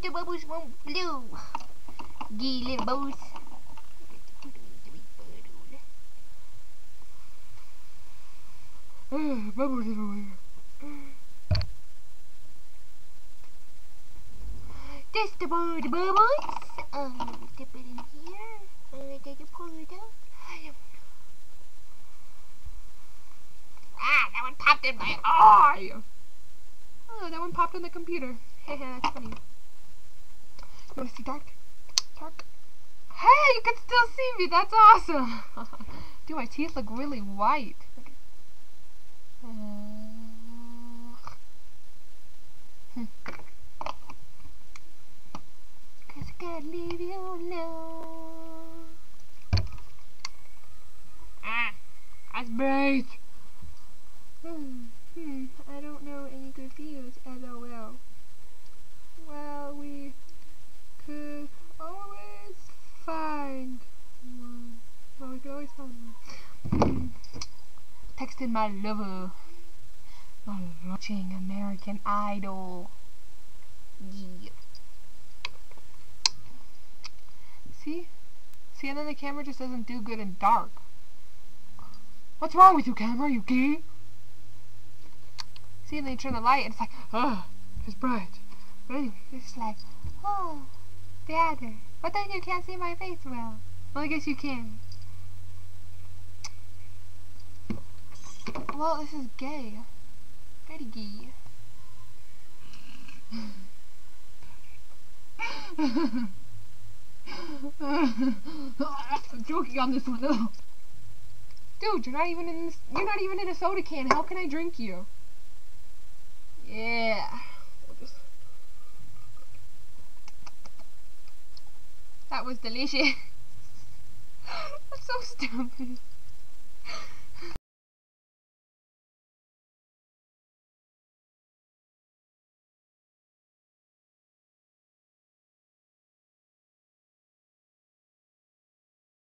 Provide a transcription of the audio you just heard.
the bubbles won't blow. Gee, little bubbles. Bubbles everywhere. This the bubbles. Dip it in here. Did you pull it out? Ah, that one popped in my eye. Oh, that one popped on the computer. Haha, that's funny. You wanna see dark? Dark? Hey, you can still see me. That's awesome. Dude, my teeth look really white. Okay. Cause I can't leave you alone. Ah, that's great. I don't know any good videos, LOL. Well, we could always find one. Well, we could always find one. Texted my lover. Watching American Idol. Yeah. See? See, and then the camera just doesn't do good in dark. What's wrong with you, camera? You gay? See, and then you turn the light, and it's like, it's bright. But anyway, it's just like, oh, Daddy. But then you can't see my face well. Well, I guess you can. Well, this is gay. Very gay. I'm joking on this one. Though. Dude, you're not even in a soda can. How can I drink you? Yeah. That was delicious. That's so stupid.